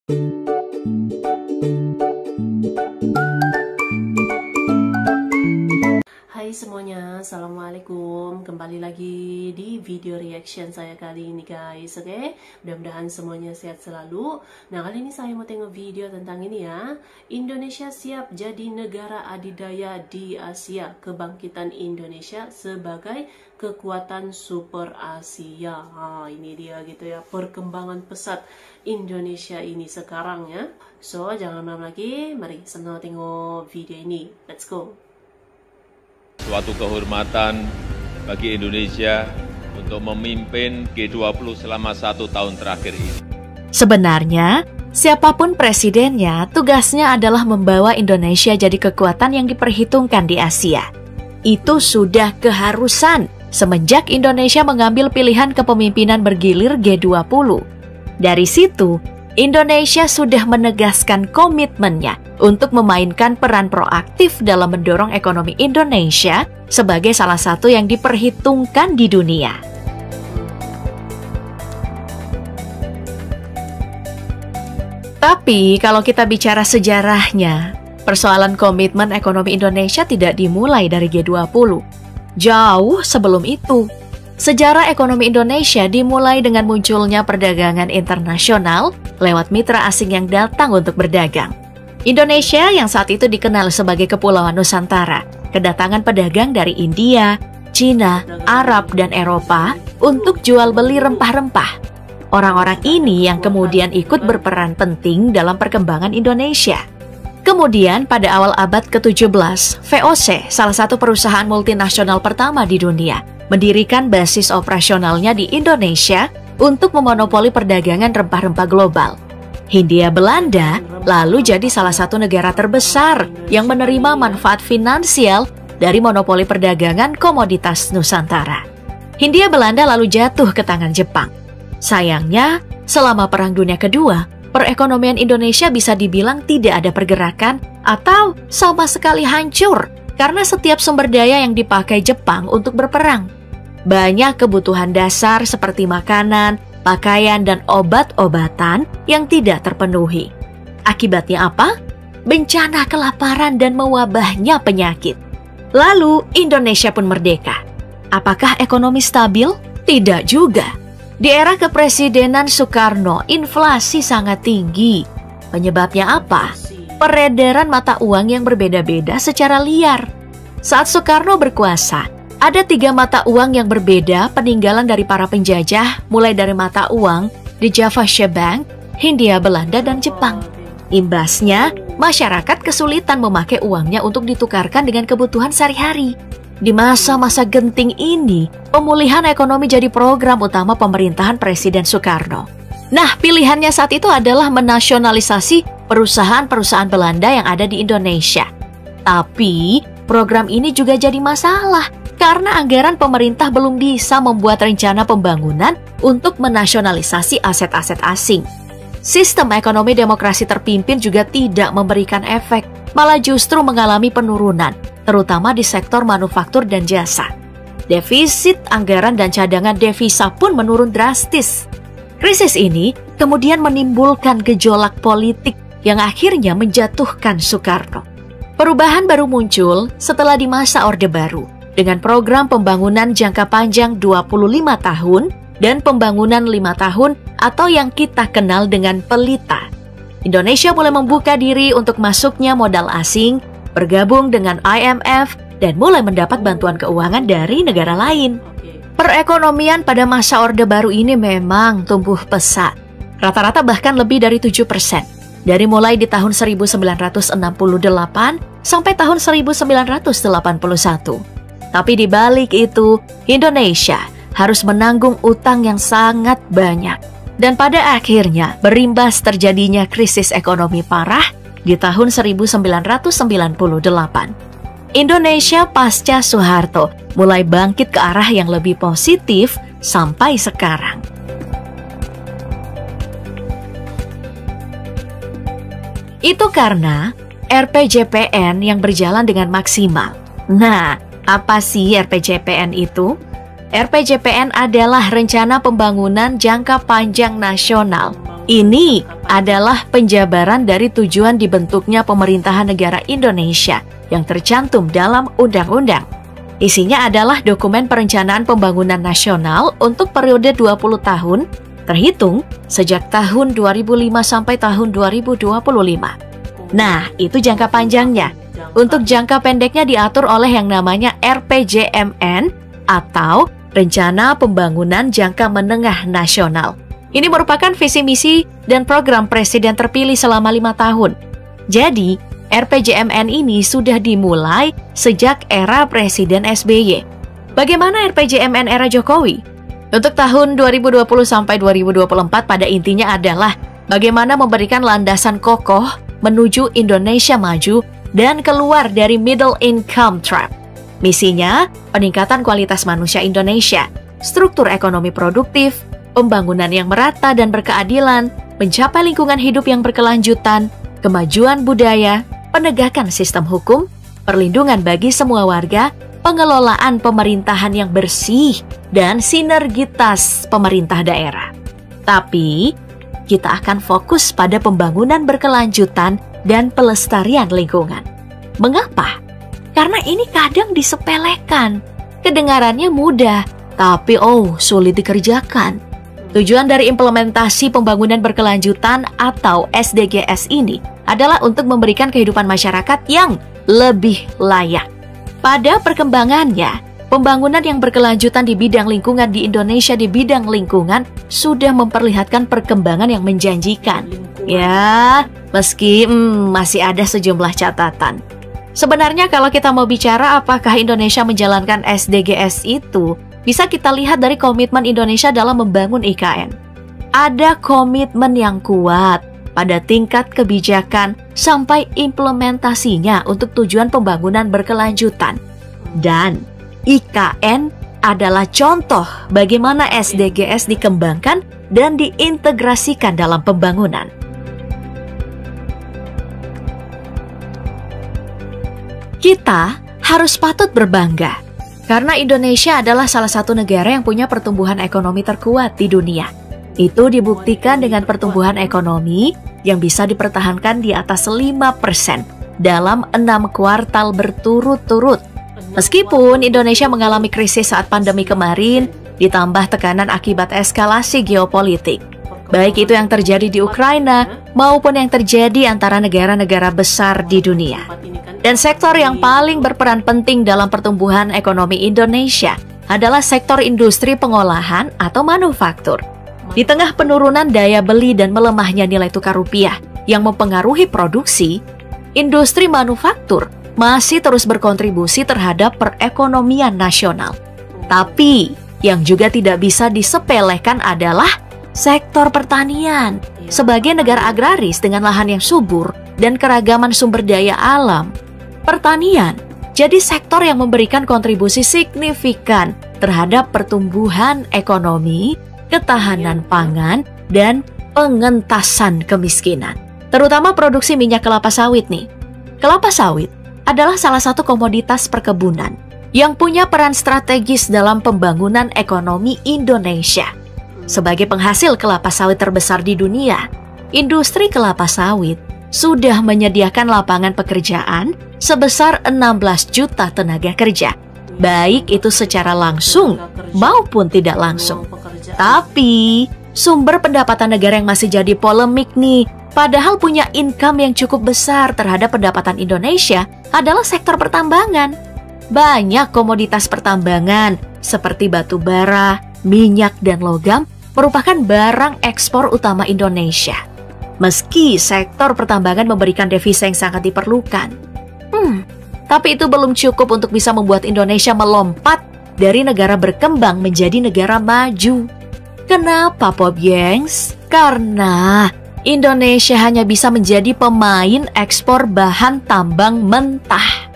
Hai semuanya, assalamualaikum. Kembali lagi di video reaction saya kali ini guys. Oke, mudah-mudahan semuanya sehat selalu. Nah, kali ini saya mau tengok video tentang ini ya. Indonesia siap jadi negara adidaya di Asia. Kebangkitan Indonesia sebagai kekuatan super Asia. Ini dia gitu ya, perkembangan pesat Indonesia ini sekarang ya. So, jangan lama lagi, mari sama tengok video ini. Let's go. Suatu kehormatan bagi Indonesia untuk memimpin G20 selama 1 tahun terakhir ini. Sebenarnya, siapapun presidennya, tugasnya adalah membawa Indonesia jadi kekuatan yang diperhitungkan di Asia. Itu sudah keharusan semenjak Indonesia mengambil pilihan kepemimpinan bergilir G20. Dari situ, Indonesia sudah menegaskan komitmennya untuk memainkan peran proaktif dalam mendorong ekonomi Indonesia sebagai salah satu yang diperhitungkan di dunia. Tapi kalau kita bicara sejarahnya, persoalan komitmen ekonomi Indonesia tidak dimulai dari G20. Jauh sebelum itu. Sejarah ekonomi Indonesia dimulai dengan munculnya perdagangan internasional lewat mitra asing yang datang untuk berdagang. Indonesia yang saat itu dikenal sebagai Kepulauan Nusantara, kedatangan pedagang dari India, Cina, Arab, dan Eropa untuk jual beli rempah-rempah. Orang-orang ini yang kemudian ikut berperan penting dalam perkembangan Indonesia. Kemudian pada awal abad ke-17, VOC, salah satu perusahaan multinasional pertama di dunia, mendirikan basis operasionalnya di Indonesia untuk memonopoli perdagangan rempah-rempah global. Hindia Belanda lalu jadi salah satu negara terbesar yang menerima manfaat finansial dari monopoli perdagangan komoditas Nusantara. Hindia Belanda lalu jatuh ke tangan Jepang. Sayangnya, selama Perang Dunia Kedua, perekonomian Indonesia bisa dibilang tidak ada pergerakan atau sama sekali hancur karena setiap sumber daya yang dipakai Jepang untuk berperang. Banyak kebutuhan dasar seperti makanan, pakaian, dan obat-obatan yang tidak terpenuhi. Akibatnya apa? Bencana kelaparan dan mewabahnya penyakit. Lalu Indonesia pun merdeka. Apakah ekonomi stabil? Tidak juga. Di era kepresidenan Soekarno, inflasi sangat tinggi. Penyebabnya apa? Peredaran mata uang yang berbeda-beda secara liar. Saat Soekarno berkuasa, ada 3 mata uang yang berbeda peninggalan dari para penjajah, mulai dari mata uang di Javasche Bank, Hindia Belanda, dan Jepang. Imbasnya, masyarakat kesulitan memakai uangnya untuk ditukarkan dengan kebutuhan sehari-hari. Di masa-masa genting ini, pemulihan ekonomi jadi program utama pemerintahan Presiden Soekarno. Nah, pilihannya saat itu adalah menasionalisasi perusahaan-perusahaan Belanda yang ada di Indonesia. Tapi, program ini juga jadi masalah karena anggaran pemerintah belum bisa membuat rencana pembangunan untuk menasionalisasi aset-aset asing. Sistem ekonomi demokrasi terpimpin juga tidak memberikan efek, malah justru mengalami penurunan, terutama di sektor manufaktur dan jasa. Defisit anggaran dan cadangan devisa pun menurun drastis. Krisis ini kemudian menimbulkan gejolak politik yang akhirnya menjatuhkan Soekarno. Perubahan baru muncul setelah di masa Orde Baru, dengan program pembangunan jangka panjang 25 tahun dan pembangunan 5 tahun atau yang kita kenal dengan pelita. Indonesia mulai membuka diri untuk masuknya modal asing, bergabung dengan IMF, dan mulai mendapat bantuan keuangan dari negara lain. Perekonomian pada masa Orde Baru ini memang tumbuh pesat, rata-rata bahkan lebih dari 7%, dari mulai di tahun 1968 sampai tahun 1981. Tapi di balik itu, Indonesia harus menanggung utang yang sangat banyak. Dan pada akhirnya berimbas terjadinya krisis ekonomi parah di tahun 1998. Indonesia pasca Soeharto mulai bangkit ke arah yang lebih positif sampai sekarang. Itu karena RPJPN yang berjalan dengan maksimal. Nah, apa sih RPJPN itu? RPJPN adalah Rencana Pembangunan Jangka Panjang Nasional Ini adalah penjabaran dari tujuan dibentuknya pemerintahan negara Indonesia yang tercantum dalam undang-undang. Isinya adalah dokumen perencanaan pembangunan nasional untuk periode 20 tahun, terhitung sejak tahun 2005 sampai tahun 2025. Nah, itu jangka panjangnya. Untuk jangka pendeknya diatur oleh yang namanya RPJMN atau Rencana Pembangunan Jangka Menengah Nasional. Ini merupakan visi misi dan program presiden terpilih selama 5 tahun. Jadi, RPJMN ini sudah dimulai sejak era Presiden SBY. Bagaimana RPJMN era Jokowi? Untuk tahun 2020 sampai 2024 pada intinya adalah bagaimana memberikan landasan kokoh menuju Indonesia maju dan keluar dari middle income trap. Misinya, peningkatan kualitas manusia Indonesia, struktur ekonomi produktif, pembangunan yang merata dan berkeadilan, mencapai lingkungan hidup yang berkelanjutan, kemajuan budaya, penegakan sistem hukum, perlindungan bagi semua warga, pengelolaan pemerintahan yang bersih, dan sinergitas pemerintah daerah. Tapi, kita akan fokus pada pembangunan berkelanjutan dan pelestarian lingkungan. Mengapa? Karena ini kadang disepelekan. Kedengarannya mudah, tapi sulit dikerjakan. Tujuan dari implementasi pembangunan berkelanjutan atau SDGs ini adalah untuk memberikan kehidupan masyarakat yang lebih layak. Pada perkembangannya, pembangunan yang berkelanjutan di bidang lingkungan di Indonesia di bidang lingkungan sudah memperlihatkan perkembangan yang menjanjikan. Ya, meski masih ada sejumlah catatan. Sebenarnya kalau kita mau bicara apakah Indonesia menjalankan SDGs itu, bisa kita lihat dari komitmen Indonesia dalam membangun IKN. Ada komitmen yang kuat pada tingkat kebijakan sampai implementasinya untuk tujuan pembangunan berkelanjutan. Dan IKN adalah contoh bagaimana SDGs dikembangkan dan diintegrasikan dalam pembangunan. Kita harus patut berbangga karena Indonesia adalah salah satu negara yang punya pertumbuhan ekonomi terkuat di dunia. Itu dibuktikan dengan pertumbuhan ekonomi yang bisa dipertahankan di atas 5% dalam 6 kuartal berturut-turut. Meskipun Indonesia mengalami krisis saat pandemi kemarin, ditambah tekanan akibat eskalasi geopolitik, baik itu yang terjadi di Ukraina maupun yang terjadi antara negara-negara besar di dunia. Dan sektor yang paling berperan penting dalam pertumbuhan ekonomi Indonesia adalah sektor industri pengolahan atau manufaktur. Di tengah penurunan daya beli dan melemahnya nilai tukar rupiah yang mempengaruhi produksi, industri manufaktur masih terus berkontribusi terhadap perekonomian nasional. Tapi, yang juga tidak bisa disepelekan adalah sektor pertanian. Sebagai negara agraris dengan lahan yang subur dan keragaman sumber daya alam, pertanian jadi sektor yang memberikan kontribusi signifikan terhadap pertumbuhan ekonomi, ketahanan pangan, dan pengentasan kemiskinan. Terutama produksi minyak kelapa sawit nih. Kelapa sawit adalah salah satu komoditas perkebunan yang punya peran strategis dalam pembangunan ekonomi Indonesia. Sebagai penghasil kelapa sawit terbesar di dunia, industri kelapa sawit sudah menyediakan lapangan pekerjaan sebesar 16 juta tenaga kerja, baik itu secara langsung maupun tidak langsung. Tapi, sumber pendapatan negara yang masih jadi polemik nih, padahal punya income yang cukup besar terhadap pendapatan Indonesia adalah sektor pertambangan. Banyak komoditas pertambangan seperti batu bara, minyak, dan logam merupakan barang ekspor utama Indonesia. Meski sektor pertambangan memberikan devisa yang sangat diperlukan, tapi itu belum cukup untuk bisa membuat Indonesia melompat dari negara berkembang menjadi negara maju. Kenapa, Pop Gengs? Karena Indonesia hanya bisa menjadi pemain ekspor bahan tambang mentah.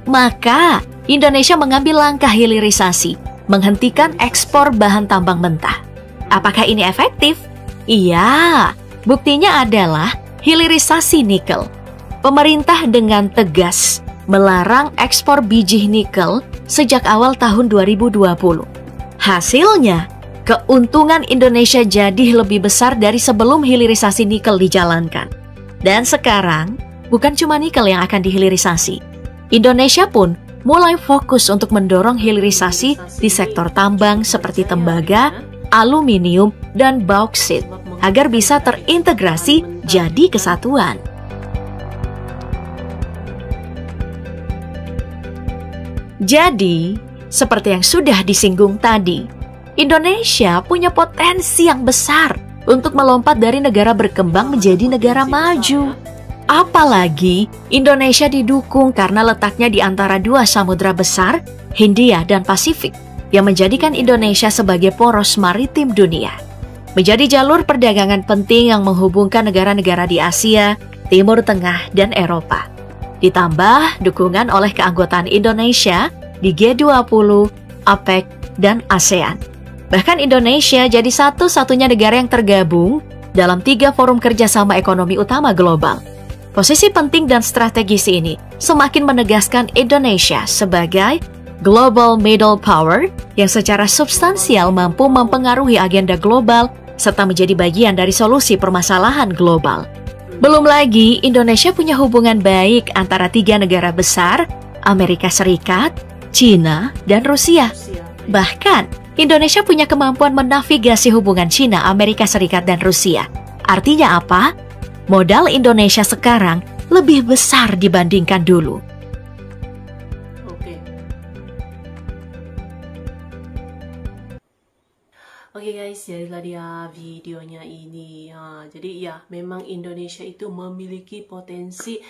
Maka, Indonesia mengambil langkah hilirisasi, menghentikan ekspor bahan tambang mentah. Apakah ini efektif? Iya. Buktinya adalah hilirisasi nikel. Pemerintah dengan tegas melarang ekspor biji nikel sejak awal tahun 2020. Hasilnya, keuntungan Indonesia jadi lebih besar dari sebelum hilirisasi nikel dijalankan. Dan sekarang, bukan cuma nikel yang akan dihilirisasi. Indonesia pun mulai fokus untuk mendorong hilirisasi di sektor tambang seperti tembaga, aluminium, dan bauksit agar bisa terintegrasi jadi kesatuan. Jadi, seperti yang sudah disinggung tadi, Indonesia punya potensi yang besar untuk melompat dari negara berkembang menjadi negara maju. Apalagi Indonesia didukung karena letaknya di antara dua samudra besar, Hindia dan Pasifik, yang menjadikan Indonesia sebagai poros maritim dunia. Menjadi jalur perdagangan penting yang menghubungkan negara-negara di Asia, Timur Tengah, dan Eropa. Ditambah dukungan oleh keanggotaan Indonesia di G20, APEC, dan ASEAN. Bahkan Indonesia jadi satu-satunya negara yang tergabung dalam 3 forum kerjasama ekonomi utama global. Posisi penting dan strategis ini semakin menegaskan Indonesia sebagai global middle power yang secara substansial mampu mempengaruhi agenda global serta menjadi bagian dari solusi permasalahan global. Belum lagi, Indonesia punya hubungan baik antara 3 negara besar, Amerika Serikat, China, dan Rusia. Bahkan, Indonesia punya kemampuan menavigasi hubungan China, Amerika Serikat, dan Rusia. Artinya apa? Modal Indonesia sekarang lebih besar dibandingkan dulu. Oke guys, jadilah dia videonya ini. Jadi ya, memang Indonesia itu memiliki potensi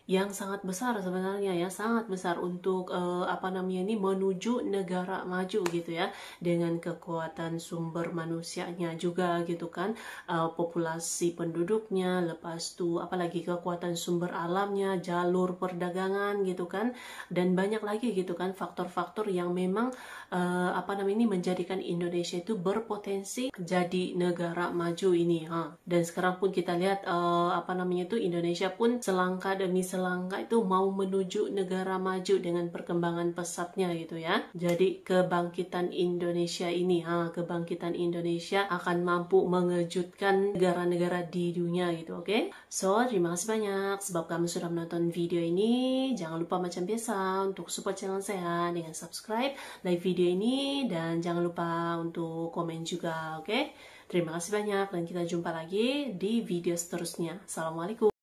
yang sangat besar sebenarnya ya, sangat besar untuk menuju negara maju gitu ya, dengan kekuatan sumber manusianya juga gitu kan, populasi penduduknya, lepas tuh apalagi kekuatan sumber alamnya, jalur perdagangan gitu kan, dan banyak lagi gitu kan faktor-faktor yang memang menjadikan Indonesia itu berpotensi jadi negara maju ini. Dan sekarang pun kita lihat Indonesia pun selangkah demi selangkah itu mau menuju negara maju dengan perkembangan pesatnya gitu ya. Jadi kebangkitan Indonesia ini, kebangkitan Indonesia akan mampu mengejutkan negara-negara di dunia gitu, oke? So, terima kasih banyak sebab kamu sudah menonton video ini. Jangan lupa macam biasa untuk support channel saya dengan subscribe, like video ini, dan jangan lupa untuk komen juga, oke? Terima kasih banyak dan kita jumpa lagi di video seterusnya. Assalamualaikum.